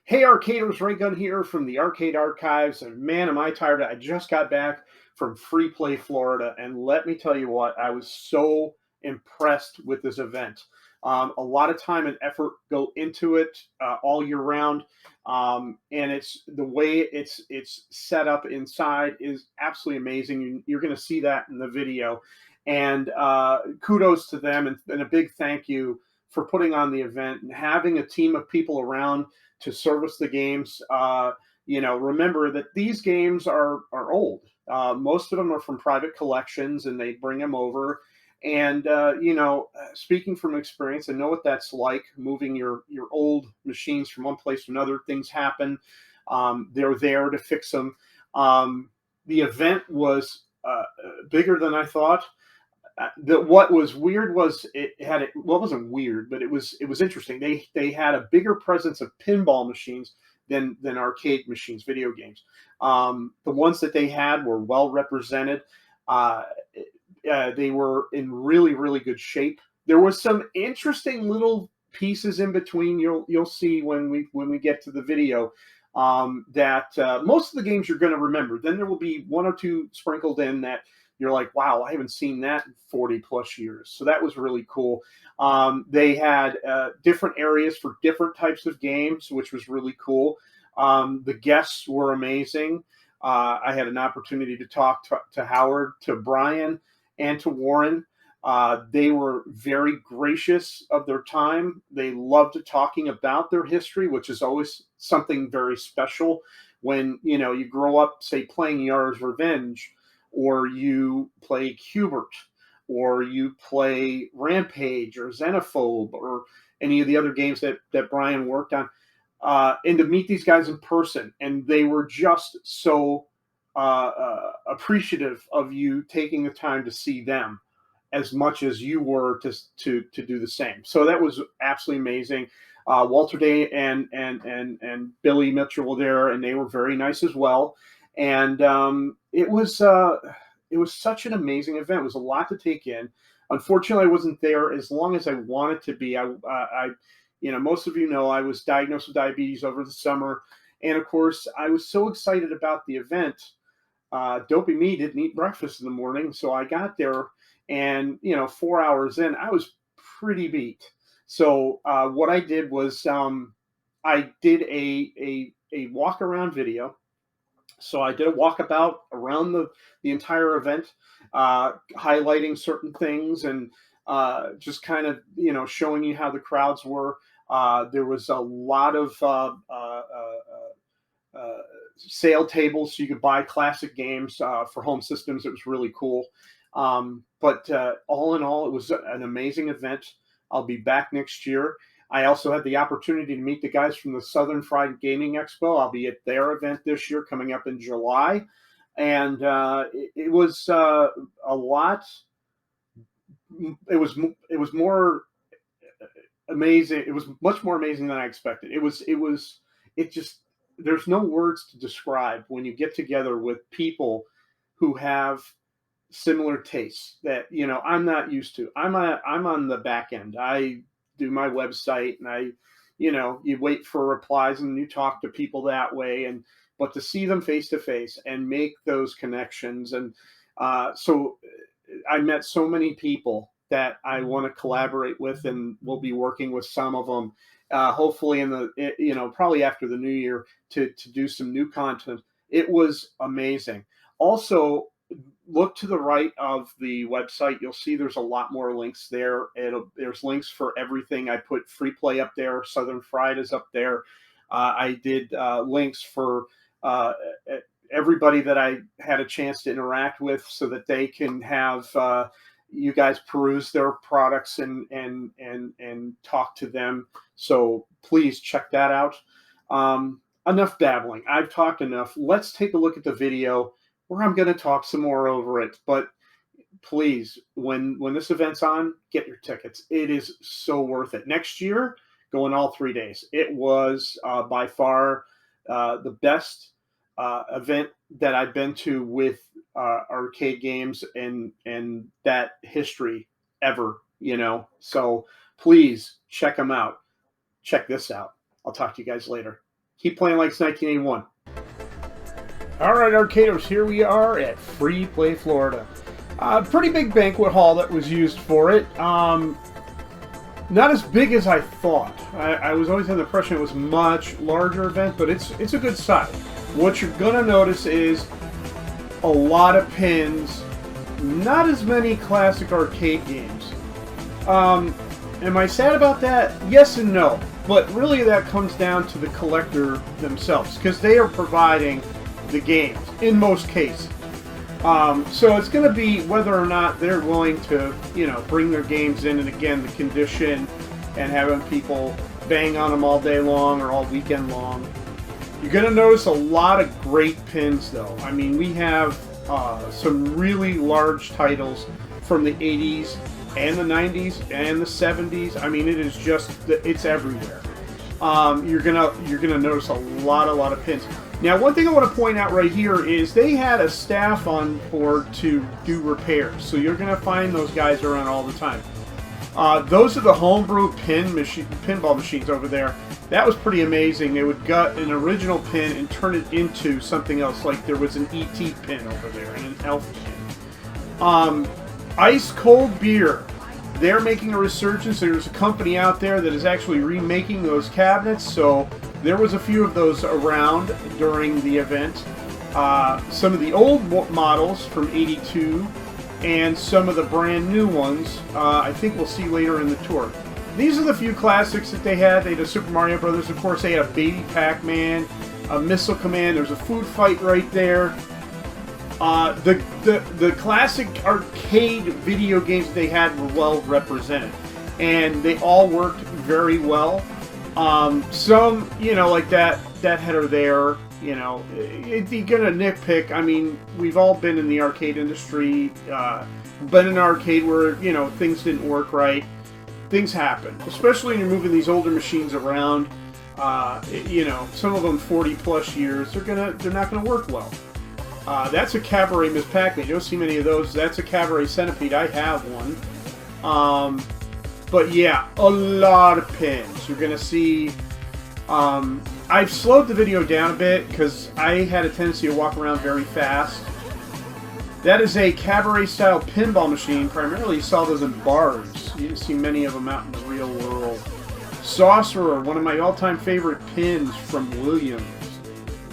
Hey Arcaders, RayGunn here from the Arcade Archives, and man, am I tired. I just got back from Freeplay Florida, and let me tell you what, I was so impressed with this event. A lot of time and effort go into it all year round, and it's the way it's set up inside is absolutely amazing. You're going to see that in the video, and kudos to them, and a big thank you for putting on the event and having a team of people around to service the games. Remember that these games are old. Most of them are from private collections, and they bring them over. And speaking from experience, I know what that's like. Moving your old machines from one place to another, things happen. They're there to fix them. The event was bigger than I thought. What was weird was well, it wasn't weird, but it was interesting. They had a bigger presence of pinball machines than arcade machines, video games. The ones that they had were well represented. Uh, they were in really good shape. There was some interesting little pieces in between. You'll see when we get to the video that most of the games you're going to remember. Then there will be one or two sprinkled in that you're like, wow, I haven't seen that in 40 plus years. So that was really cool. They had different areas for different types of games, which was really cool. The guests were amazing. I had an opportunity to talk to Howard, to Brian, and to Warren. They were very gracious of their time. They loved talking about their history, which is always something very special when you grow up, say, playing Yara's Revenge, or you play Cubert, or you play Rampage or Xenophobe, or any of the other games that Brian worked on, and to meet these guys in person, and they were just so appreciative of you taking the time to see them as much as you were to do the same. So that was absolutely amazing. Walter Day and Billy Mitchell were there, and they were very nice as well. And it was such an amazing event. It was a lot to take in. Unfortunately, I wasn't there as long as I wanted to be. Most of you know, I was diagnosed with diabetes over the summer, and of course, I was so excited about the event. Dopey me didn't eat breakfast in the morning, so I got there, and 4 hours in, I was pretty beat. So what I did was I did a walk around video. So I did a walkabout around the entire event, highlighting certain things, and just kind of showing you how the crowds were. There was a lot of sale tables, so you could buy classic games for home systems. It was really cool. But all in all, it was an amazing event. I'll be back next year. I also had the opportunity to meet the guys from the Southern Fried Gaming Expo. I'll be at their event this year coming up in July. And it was a lot. It was more amazing. It was much more amazing than I expected. It just, there's no words to describe when you get together with people who have similar tastes that I'm not used to. I'm on the back end. I do my website, and you wait for replies, and you talk to people that way, but to see them face to face and make those connections, and so I met so many people that I want to collaborate with, and we'll be working with some of them, hopefully in the probably after the new year, to do some new content. It was amazing. Also, look to the right of the website. You'll see there's a lot more links there. There's links for everything. I put Free Play up there. Southern Fried is up there. I did links for everybody that I had a chance to interact with, so that they can have you guys peruse their products and talk to them. So please check that out. Enough babbling. I've talked enough. Let's take a look at the video, where I'm going to talk some more over it. But please, when this event's on, get your tickets. It is so worth it. Next year, going all 3 days. It was by far the best event that I've been to with arcade games and that history ever. So please check them out. Check this out. I'll talk to you guys later. Keep playing like it's 1981. All right, arcaders, here we are at Freeplay Florida. Pretty big banquet hall that was used for it. Not as big as I thought. I was always under the impression it was a much larger event, but it's a good size. What you're gonna notice is a lot of pins, not as many classic arcade games. Am I sad about that? Yes and no. But really that comes down to the collector themselves, because they are providing the games in most cases. So it's going to be whether or not they're willing to, bring their games in, and again, the condition and having people bang on them all day long or all weekend long. You're going to notice a lot of great pins, though. I mean, we have some really large titles from the 80s and the 90s and the 70s. I mean, it is just, it's everywhere. You're gonna notice a lot of pins. Now, one thing I want to point out right here is they had a staff on board to do repairs. So you're going to find those guys around all the time. Those are the homebrew pinball machines over there. That was pretty amazing. They would gut an original pin and turn it into something else. Like there was an E.T. pin over there and an Elf pin. Ice cold beer. They're making a resurgence. There's a company out there that is actually remaking those cabinets. So there was a few of those around during the event. Some of the old models from '82 and some of the brand new ones I think we'll see later in the tour. These are the few classics that they had. They had a Super Mario Brothers, of course. They had a Baby Pac-Man, a Missile Command. There's a food fight right there. The classic arcade video games that they had were well represented, and they all worked very well. Some, like that header there, you're gonna nitpick. I mean, we've all been in the arcade industry, been in an arcade where, things didn't work right. Things happen, especially when you're moving these older machines around. Some of them 40 plus years, they're not gonna work well. That's a Cabaret Miss Pac-Man. You don't see many of those. That's a Cabaret Centipede. I have one. But yeah, a lot of pins. You're going to see... I've slowed the video down a bit because I had a tendency to walk around very fast. That is a Cabaret-style pinball machine. Primarily you saw those in bars. You didn't see many of them out in the real world. Sorcerer, one of my all-time favorite pins from Williams.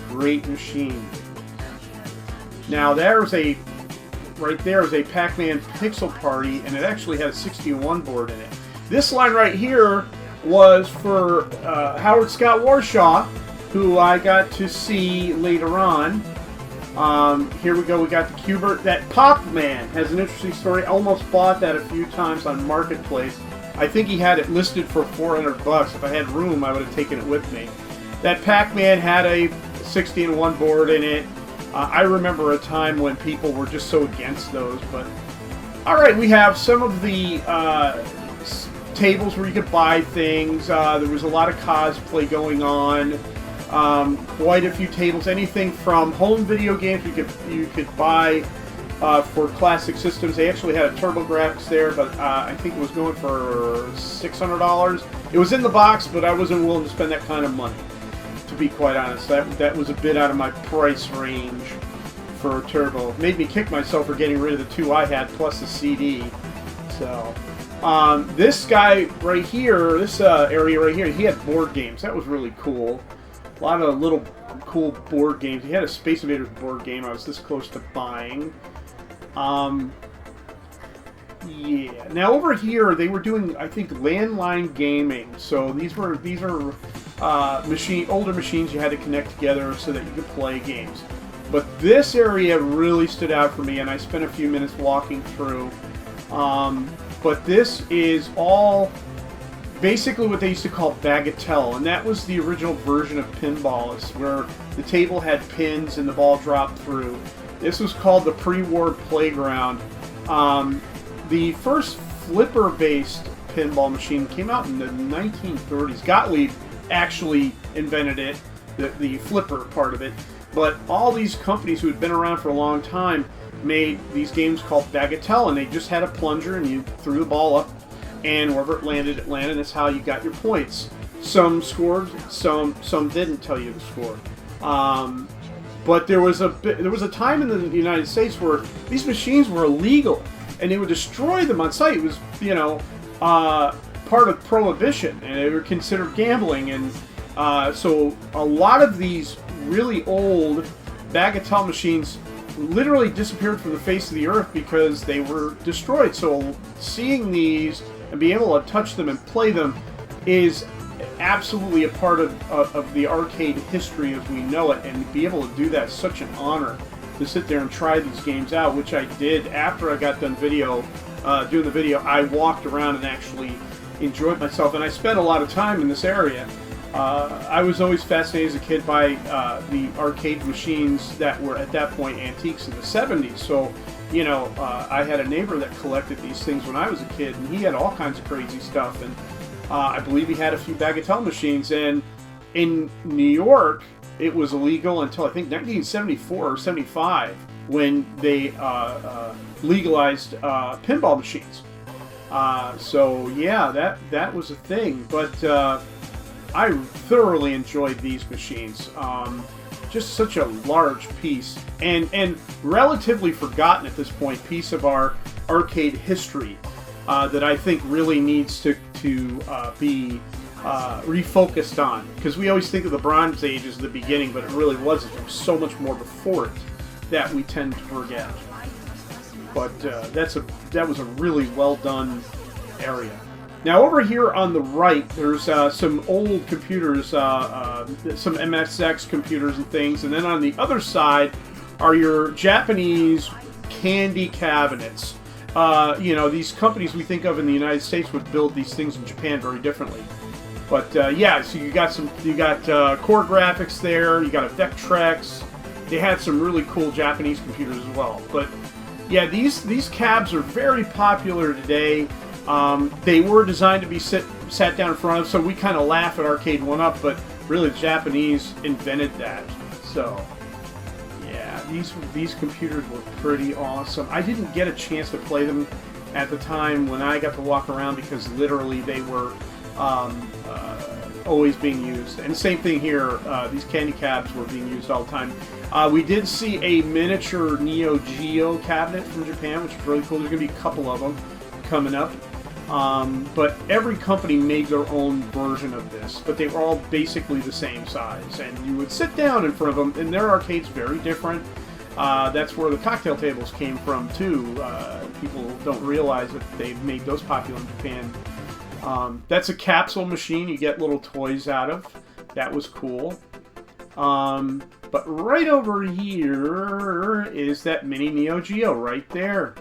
Great machine. Now right there is a Pac-Man Pixel Party, and it actually has a 61 board in it. This line right here was for Howard Scott Warshaw, who I got to see later on. Here we go, we got the Cubert. That Pac-Man has an interesting story. I almost bought that a few times on Marketplace. I think he had it listed for $400. If I had room, I would have taken it with me. That Pac-Man had a 60-in-1 board in it. I remember a time when people were just so against those, but... Alright, we have some of the tables where you could buy things. There was a lot of cosplay going on. Quite a few tables. Anything from home video games you could buy for classic systems. They actually had a TurboGrafx there, but I think it was going for $600. It was in the box, but I wasn't willing to spend that kind of money. To be quite honest, that was a bit out of my price range for a Turbo. It made me kick myself for getting rid of the two I had plus the CD. So, this guy right here, this area right here, he had board games. That was really cool. A lot of little cool board games. He had a Space Invaders board game I was this close to buying. Yeah. Now over here they were doing, I think, landline gaming. So these are older machines you had to connect together so that you could play games. But this area really stood out for me, and I spent a few minutes walking through. But this is all basically what they used to call bagatelle, and that was the original version of pinball. It's where the table had pins and the ball dropped through. This was called the pre-war playground. The first flipper-based pinball machine came out in the 1930s. Gottlieb actually invented it, the flipper part of it. But all these companies who had been around for a long time made these games called bagatelle, and they just had a plunger and you threw the ball up, and wherever it landed, and that's how you got your points. Some scored, some didn't tell you the score. But there was a time in the United States where these machines were illegal, and they would destroy them on site. It was, part of prohibition, and they were considered gambling. And so a lot of these really old bagatelle machines literally disappeared from the face of the earth because they were destroyed. So seeing these and being able to touch them and play them is absolutely a part of the arcade history as we know it, and to be able to do that is such an honor to sit there and try these games out, which I did after I got done doing the video. I walked around and actually enjoyed myself, and I spent a lot of time in this area. I was always fascinated as a kid by the arcade machines that were at that point antiques in the 70s. So, I had a neighbor that collected these things when I was a kid, and he had all kinds of crazy stuff. And I believe he had a few bagatelle machines. And in New York, it was illegal until I think 1974 or 75 when they legalized pinball machines. So yeah, that was a thing. But I thoroughly enjoyed these machines. Just such a large piece and relatively forgotten at this point piece of our arcade history that I think really needs to be refocused on, because we always think of the Bronze Age as the beginning, but it really wasn't. There was so much more before it that we tend to forget. But that was a really well done area. Now over here on the right, there's some old computers, some MSX computers and things, and then on the other side are your Japanese candy cabinets. These companies we think of in the United States would build these things in Japan very differently. But yeah, so you got core graphics there, you got a Vectrex. They had some really cool Japanese computers as well. But yeah, these cabs are very popular today. They were designed to be sat down in front of, so we kind of laugh at Arcade 1-Up, but really the Japanese invented that. So yeah, these computers were pretty awesome. I didn't get a chance to play them at the time when I got to walk around because literally they were always being used. And the same thing here, these candy cabs were being used all the time. We did see a miniature Neo Geo cabinet from Japan, which is really cool. There's going to be a couple of them coming up. But every company made their own version of this, but they were all basically the same size. And you would sit down in front of them, and their arcade's very different. That's where the cocktail tables came from, too. People don't realize that they've made those popular in Japan. That's a capsule machine you get little toys out of. That was cool. But right over here is that mini Neo Geo right there.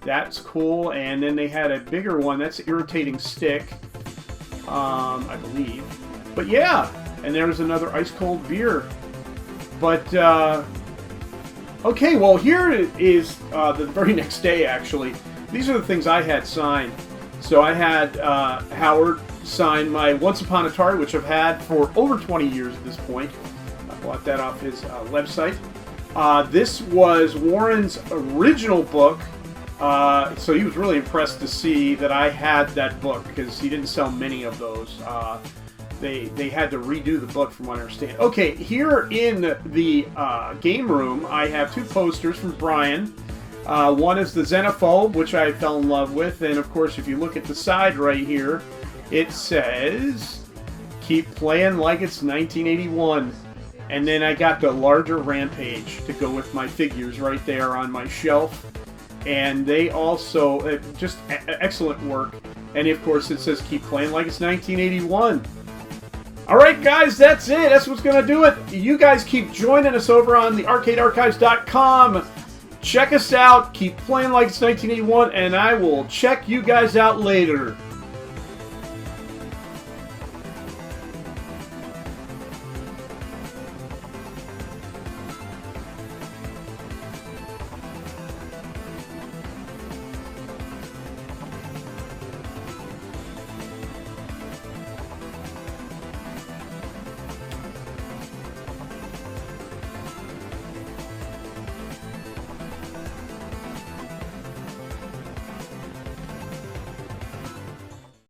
That's cool. And then they had a bigger one. That's Irritating Stick, I believe. But yeah, and there's another ice cold beer. But okay, well here is the very next day actually. These are the things I had signed. So I had Howard sign my Once Upon Atari, which I've had for over 20 years at this point. I bought that off his website. This was Warren's original book. So he was really impressed to see that I had that book because he didn't sell many of those. They had to redo the book from what I understand. Okay, here in the game room, I have two posters from Brian. One is the Xenophobe, which I fell in love with, and of course if you look at the side right here, it says, Keep Playin Like It's 1981. And then I got the larger Rampage to go with my figures right there on my shelf. And they also, just excellent work. And of course it says Keep Playin Like It's 1981. Alright guys, that's it. That's what's going to do it. You guys keep joining us over on the ArcadeArchives.com. Check us out. Keep Playin Like It's 1981. And I will check you guys out later.